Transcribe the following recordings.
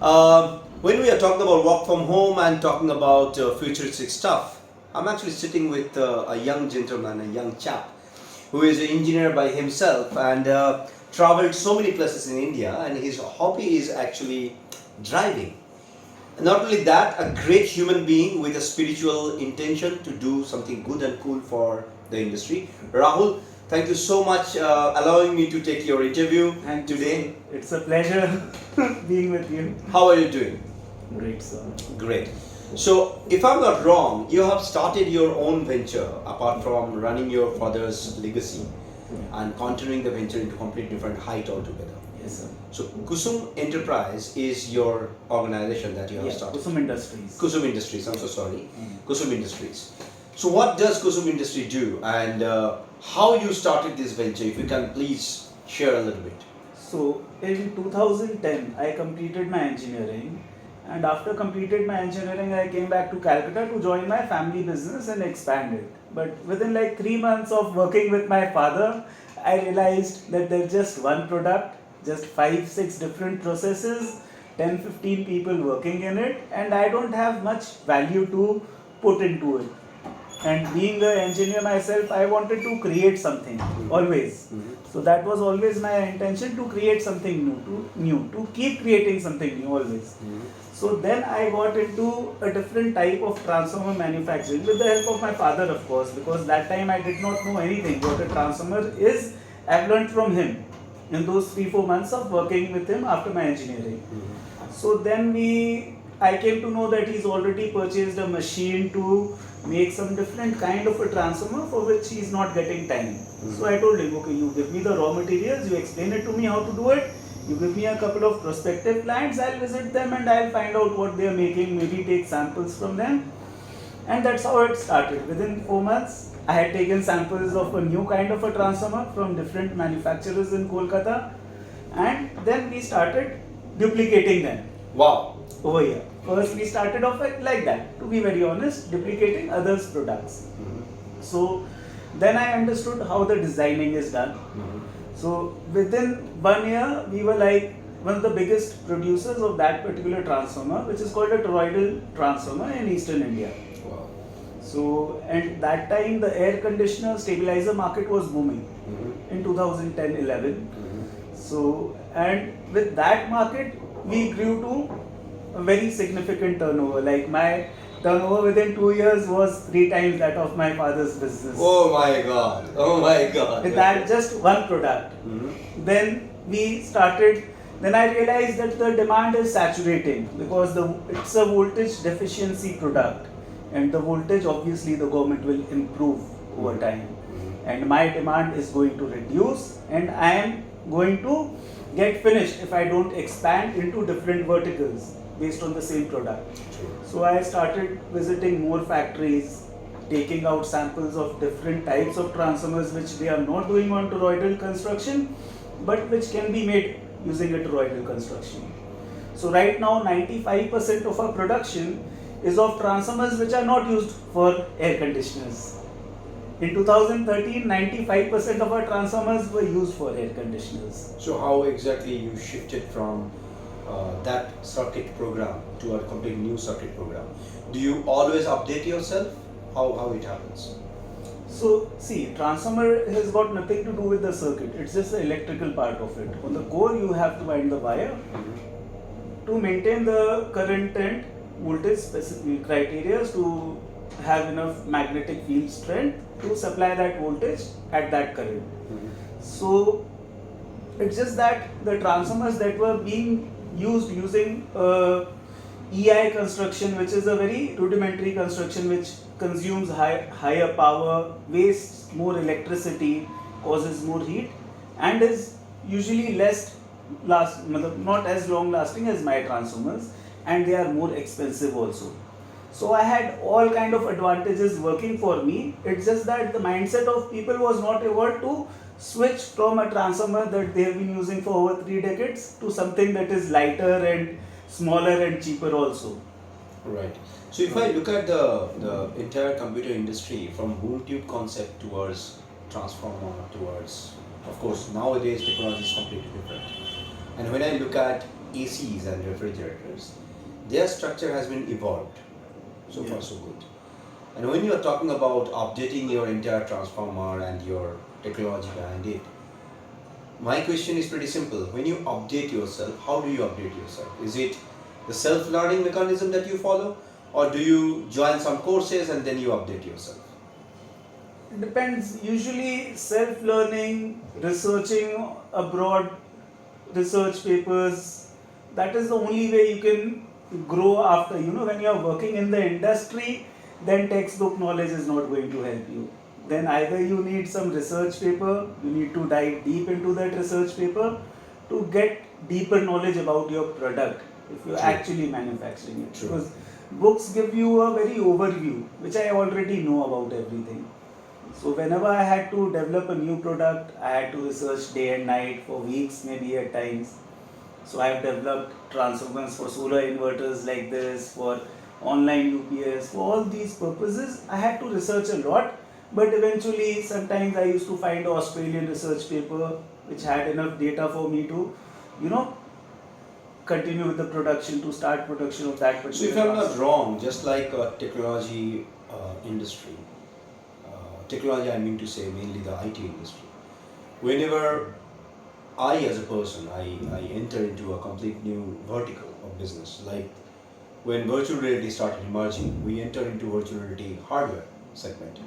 When we are talking about work from home and talking about futuristic stuff, I'm actually sitting with a young gentleman, a young chap, who is an engineer by himself and traveled so many places in India, and his hobby is actually driving. Not only that, a great human being with a spiritual intention to do something good and cool for the industry. Rahul, thank you so much allowing me to take your interview today. It's a pleasure being with you. How are you doing? Great, sir. Great. So, if I'm not wrong, you have started your own venture apart from running your father's legacy and continuing the venture into complete different height altogether. Yes, sir. So, Kusum Enterprise is your organization that you have started. Kusum Industries. Kusum Industries, I'm so sorry. Kusum Industries. So, what does Kusum Industry do, and how you started this venture? If you can please share a little bit. So, in 2010, I completed my engineering, and after completed my engineering, I came back to Calcutta to join my family business and expand it. But within like 3 months of working with my father, I realized that there's just one product, just 5-6 different processes, 10-15 people working in it, and I don't have much value to put into it. And being an engineer myself, I wanted to create something always. So that was always my intention, to create something new, to keep creating something new always. So then I got into a different type of transformer manufacturing with the help of my father, of course, because that time I did not know anything what a transformer is. I've learned from him in those 3-4 months of working with him after my engineering. So then I came to know that he's already purchased a machine to make some different kind of a transformer for which he's not getting time. So I told him, okay, you give me the raw materials, you explain it to me how to do it, you give me a couple of prospective clients, I'll visit them and I'll find out what they're making, maybe take samples from them. And that's how it started. Within 4 months, I had taken samples of a new kind of a transformer from different manufacturers in Kolkata, and then we started duplicating them. Wow. Over here. First we started off like that, to be very honest, duplicating others' products. So then I understood how the designing is done. So within 1 year, we were like one of the biggest producers of that particular transformer, which is called a toroidal transformer in Eastern India. Wow. So, and that time the air conditioner stabilizer market was booming in 2010-11. So, and with that market, we grew to a very significant turnover. Like my turnover within 2 years was 3 times that of my father's business. Oh my God! Oh my God! With that just one product. Then we started. Then I realized that the demand is saturating because it's a voltage deficiency product, and the voltage obviously the government will improve over time, and my demand is going to reduce, and I am going to get finished if I don't expand into different verticals based on the same product. So I started visiting more factories, taking out samples of different types of transformers which they are not doing on toroidal construction, but which can be made using a toroidal construction. So right now 95% of our production is of transformers which are not used for air conditioners. In 2013, 95% of our transformers were used for air conditioners. So how exactly you shifted from that circuit program to a complete new circuit program? Do you always update yourself? How it happens? So see, transformer has got nothing to do with the circuit. It's just the electrical part of it. On the core, you have to wind the wire to maintain the current and voltage specific criteria to have enough magnetic field strength to supply that voltage at that current. So it's just that the transformers that were being used using EI construction, which is a very rudimentary construction which consumes higher power, wastes more electricity, causes more heat, and is usually not as long lasting as my transformers, and they are more expensive also. So I had all kind of advantages working for me. It's just that the mindset of people was not able to switch from a transformer that they have been using for over 3 decades to something that is lighter and smaller and cheaper also. Right. So if I look at the entire computer industry from boom tube concept towards transformer towards, of course, nowadays technology is completely different. And when I look at ACs and refrigerators, their structure has been evolved. So far, so good. And when you are talking about updating your entire transformer and your technology behind it, my question is pretty simple. When you update yourself, how do you update yourself? Is it the self-learning mechanism that you follow, or do you join some courses and then you update yourself? It depends. Usually, self-learning, researching abroad, research papers. That is the only way you can grow after. When you are working in the industry, then textbook knowledge is not going to help you. Then either you need some research paper, you need to dive deep into that research paper to get deeper knowledge about your product if you're True. actually manufacturing it. True. Because books give you a very overview, which I already know about everything. So whenever I had to develop a new product, I had to research day and night for weeks, maybe at times. So I have developed transformers for solar inverters like this, for online UPS, for all these purposes. I had to research a lot, but eventually sometimes I used to find an Australian research paper which had enough data for me to, continue with the production, to start production of that particular. So if I'm not wrong, just like a technology industry, technology I mean to say mainly the IT industry, whenever I as a person, I enter into a complete new vertical of business, like when virtual reality started emerging, we entered into virtual reality hardware segment.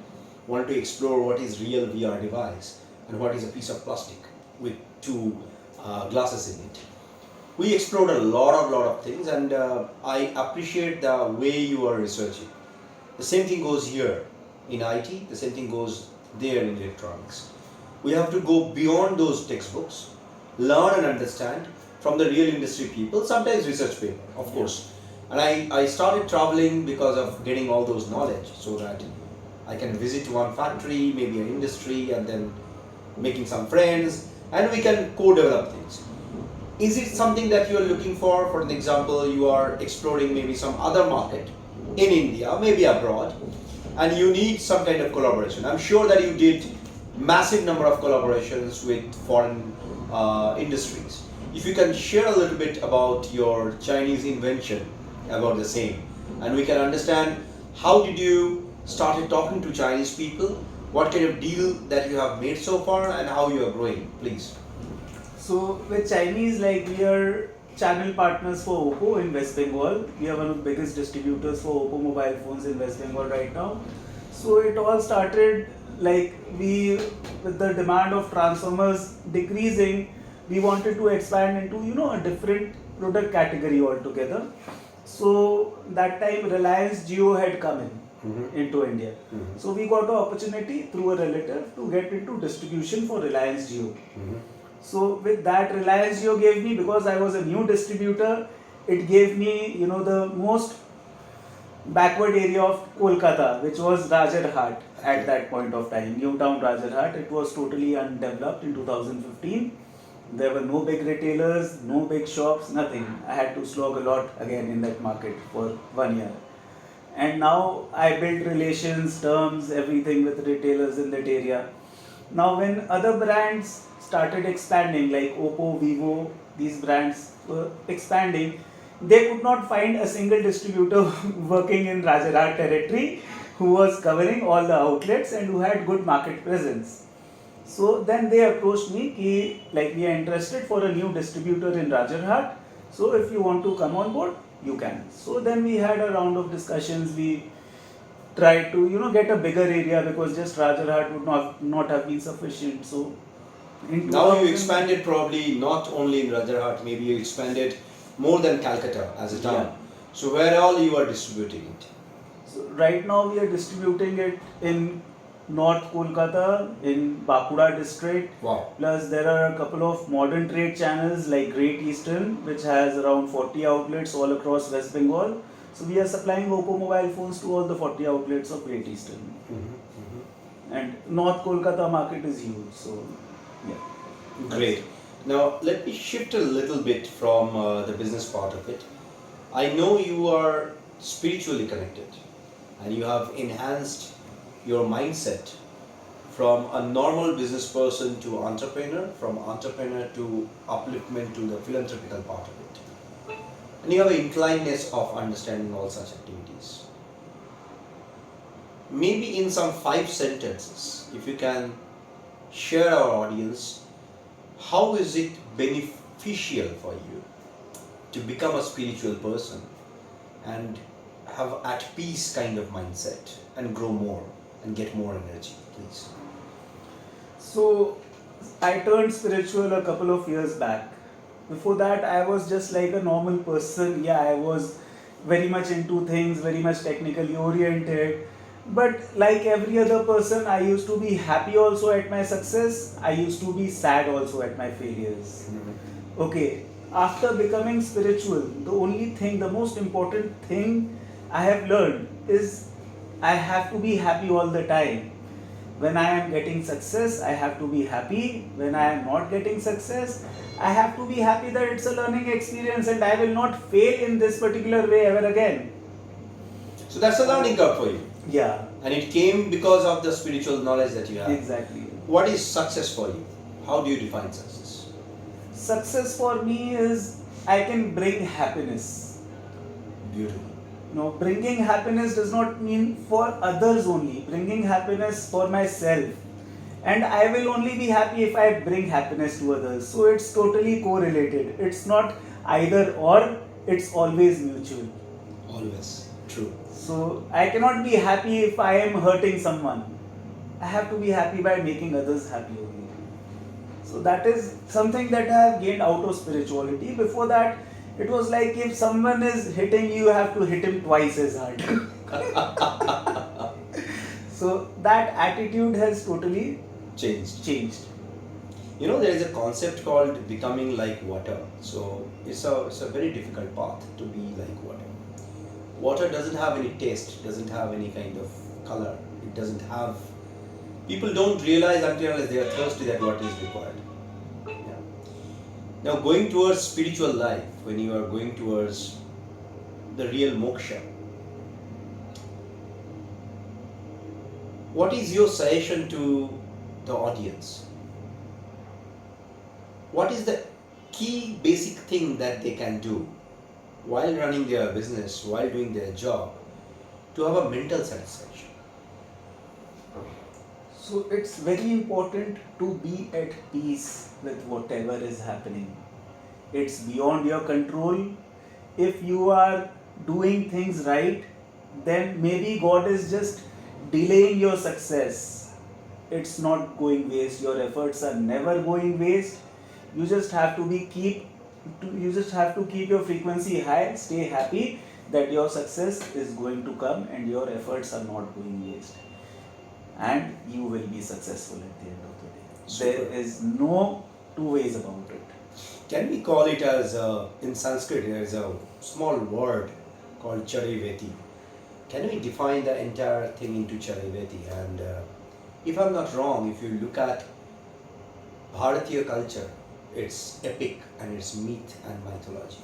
Wanted to explore what is real VR device and what is a piece of plastic with two glasses in it. We explored a lot of things, and I appreciate the way you are researching. The same thing goes here in IT, the same thing goes there in electronics. We have to go beyond those textbooks, learn and understand from the real industry people, sometimes research paper, of course. And I started traveling because of getting all those knowledge, so that I can visit one factory, maybe an industry, and then making some friends, and we can co-develop things. Is it something that you are looking for? For an example, you are exploring maybe some other market in India, maybe abroad, and you need some kind of collaboration. I'm sure that you did massive number of collaborations with foreign industries. If you can share a little bit about your Chinese invention, about the same, and we can understand how did you started talking to Chinese people, what kind of deal that you have made so far, and how you are growing, please. So with Chinese, like, we are channel partners for Oppo in West Bengal. We are one of the biggest distributors for Oppo mobile phones in West Bengal right now. So it all started like with the demand of transformers decreasing, we wanted to expand into a different product category altogether. So that time Reliance Jio had come into India. So we got an opportunity through a relative to get into distribution for Reliance Jio. So with that, Reliance Jio gave me, because I was a new distributor, it gave me the most backward area of Kolkata, which was Rajarhat at that point of time, New Town Rajarhat. It was totally undeveloped in 2015. There were no big retailers, no big shops, nothing. I had to slog a lot again in that market for 1 year. And now I built relations, terms, everything with retailers in that area. Now when other brands started expanding, like Oppo, Vivo, these brands were expanding, they could not find a single distributor working in Rajarhat territory who was covering all the outlets and who had good market presence. So then they approached me, like, we are interested for a new distributor in Rajarhat. So if you want to come on board, you can. So then we had a round of discussions. We tried to get a bigger area, because just Rajarhat would not have been sufficient. So now you expanded probably not only in Rajarhat, maybe you expanded more than Calcutta as a town. Yeah. So where all you are distributing it? So right now we are distributing it in North Kolkata, in Bankura district. Wow. Plus there are a couple of modern trade channels like Great Eastern, which has around 40 outlets all across West Bengal. So we are supplying Oppo mobile phones to all the 40 outlets of Great Eastern. And North Kolkata market is huge. So yeah. Great. Now let me shift a little bit from the business part of it. I know you are spiritually connected and you have enhanced your mindset from a normal business person to entrepreneur, from entrepreneur to upliftment to the philanthropical part of it. and you have an inclinedness of understanding all such activities. Maybe in some 5 sentences, if you can share our audience, how is it beneficial for you to become a spiritual person and have at peace kind of mindset and grow more and get more energy, please? So, I turned spiritual a couple of years back. Before that, I was just like a normal person. Yeah, I was very much into things, very much technically oriented. But like every other person, I used to be happy also at my success. I used to be sad also at my failures. Okay, after becoming spiritual, the only thing, the most important thing I have learned is I have to be happy all the time. When I am getting success, I have to be happy. When I am not getting success, I have to be happy that it's a learning experience and I will not fail in this particular way ever again. So that's a learning curve for you. Yeah. And it came because of the spiritual knowledge that you have. Exactly. What is success for you? How do you define success? Success for me is I can bring happiness. Beautiful. No, bringing happiness does not mean for others only. Bringing happiness for myself. And I will only be happy if I bring happiness to others. So it's totally correlated. It's not either or, it's always mutual. Always. True. So I cannot be happy if I am hurting someone. I have to be happy by making others happy only. So that is something that I have gained out of spirituality. Before that, it was like if someone is hitting you, you have to hit him twice as hard. So that attitude has totally changed. You know, there is a concept called becoming like water. So it's a very difficult path to be like water. Water doesn't have any taste, doesn't have any kind of color. It doesn't have. People don't realize until they are thirsty that what is required. Yeah. Now, going towards spiritual life, when you are going towards the real moksha, what is your suggestion to the audience? What is the key basic thing that they can do while running their business, while doing their job, to have a mental satisfaction? So it's very important to be at peace with whatever is happening. It's beyond your control. If you are doing things right, then maybe God is just delaying your success. It's not going waste. Your efforts are never going waste. You just have to keep your frequency high, stay happy that your success is going to come and your efforts are not going waste. And you will be successful at the end of the day. Super. There is no two ways about it. Can we call it as, in Sanskrit, there is a small word called Chariveti. Can we define the entire thing into Chariveti? And if I'm not wrong, if you look at Bharatiya culture, it's epic and it's myth and mythology.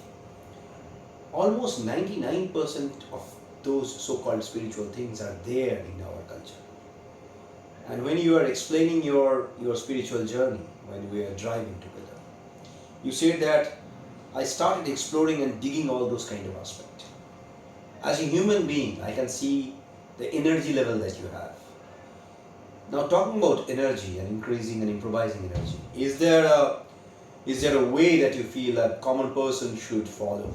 Almost 99% of those so-called spiritual things are there in our culture. And when you are explaining your spiritual journey, when we are driving together, you say that I started exploring and digging all those kind of aspects. As a human being, I can see the energy level that you have. Now, talking about energy and increasing and improvising energy, is there a way that you feel a common person should follow?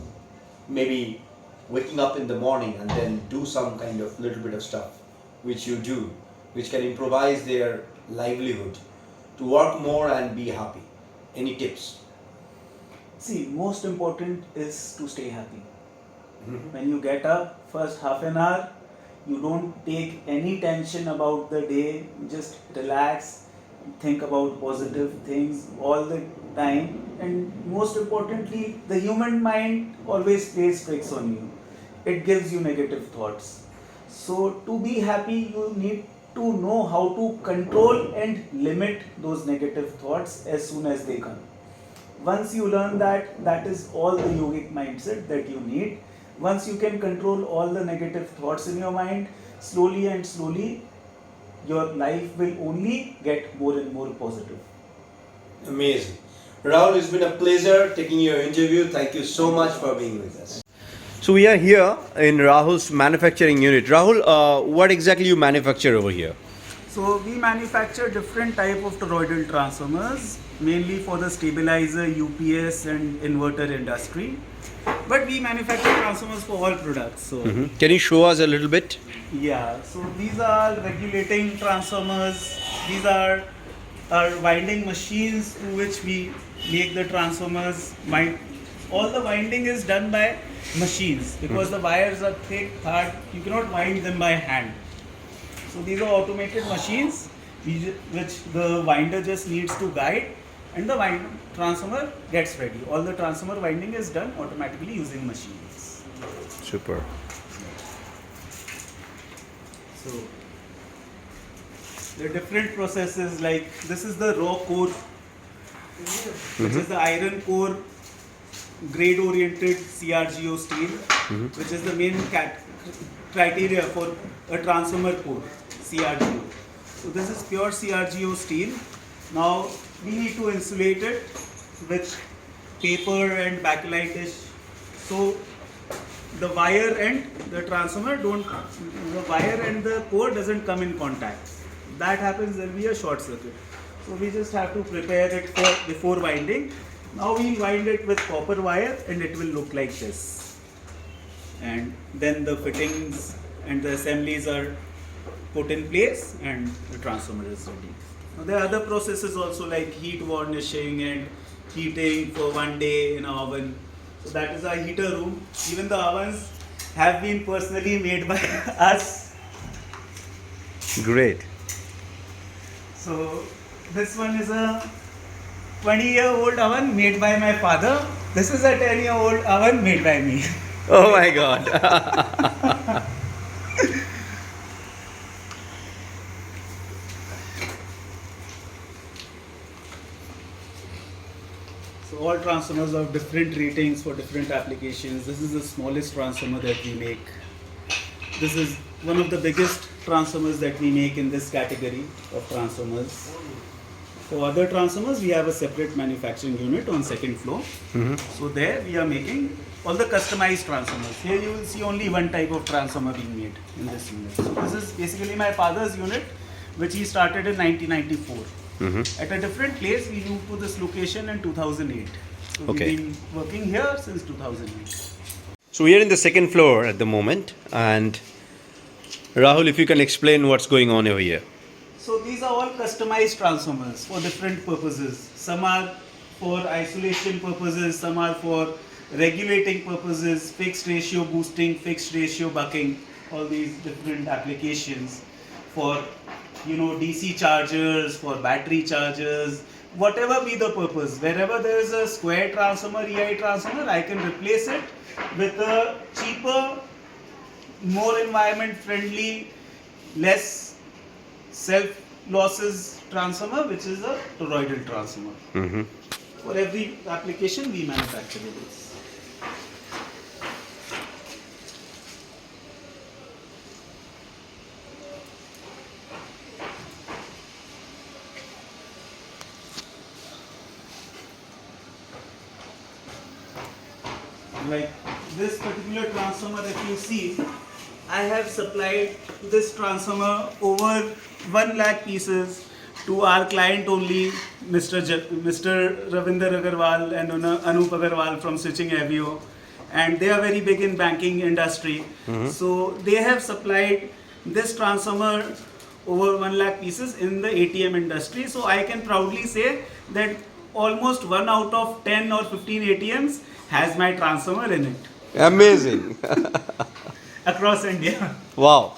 Maybe waking up in the morning and then do some kind of little bit of stuff which you do, which can improvise their livelihood to work more and be happy. Any tips? See, most important is to stay happy. When you get up, first half an hour, you don't take any tension about the day, you just relax, think about positive things all the time, and most importantly, the human mind always plays tricks on you. It gives you negative thoughts. So to be happy, you need to know how to control and limit those negative thoughts as soon as they come. Once you learn that, that is all the yogic mindset that you need. Once you can control all the negative thoughts in your mind, slowly and slowly, your life will only get more and more positive. Amazing. Rahul, it's been a pleasure taking your interview. Thank you so much for being with us. So we are here in Rahul's manufacturing unit. Rahul, what exactly you manufacture over here? So we manufacture different type of toroidal transformers, mainly for the stabilizer, UPS and inverter industry. But we manufacture transformers for all products. So Can you show us a little bit? yeah, so these are regulating transformers. These are our winding machines through which we make the transformers. All the winding is done by machines because the wires are thick, hard. You cannot wind them by hand. So these are automated machines which the winder just needs to guide, and the transformer gets ready. All the transformer winding is done automatically using machines. Super. So there are different processes, like this is the raw core, which is the iron core grade oriented CRGO steel, which is the main criteria for a transformer core, CRGO. So this is pure CRGO steel. Now we need to insulate it with paper and bakelitish. So the wire and the wire and the core doesn't come in contact. If that happens, there will be a short circuit. So we just have to prepare it before winding. Now we wind it with copper wire and it will look like this. And then the fittings and the assemblies are put in place and the transformer is ready. Now there are other processes also, like heat varnishing and heating for 1 day in an oven. So that is our heater room. Even the ovens have been personally made by us. Great. So this one is a 20-year-old oven made by my father. This is a 10-year-old oven made by me. Oh my God. So all transformers have different ratings for different applications. This is the smallest transformer that we make. This is one of the biggest transformers that we make in this category of transformers. For other transformers, we have a separate manufacturing unit on second floor. So there we are making all the customized transformers. Here you will see only one type of transformer being made in this unit. So this is basically my father's unit, which he started in 1994. At a different place, we moved to this location in 2008. So Okay. we've been working here since 2008. So we are in the second floor at the moment, and Rahul, if you can explain what's going on over here. So these are all customized transformers for different purposes. Some are for isolation purposes, some are for regulating purposes, fixed ratio boosting, fixed ratio bucking, all these different applications for DC chargers, for battery chargers, whatever be the purpose. Wherever there is a square transformer, EI transformer, I can replace it with a cheaper, more environment friendly, less self losses transformer, which is a toroidal transformer. For every application we manufacture this. Like this particular transformer, if you see, I have supplied this transformer over 1 lakh pieces to our client only, Mr. Ravinder Agarwal and Anup Agarwal from Switching Avio, and they are very big in banking industry. So they have supplied this transformer over 1 lakh pieces in the ATM industry. So I can proudly say that almost 1 out of 10 or 15 ATMs has my transformer in it Amazing. across India. Wow.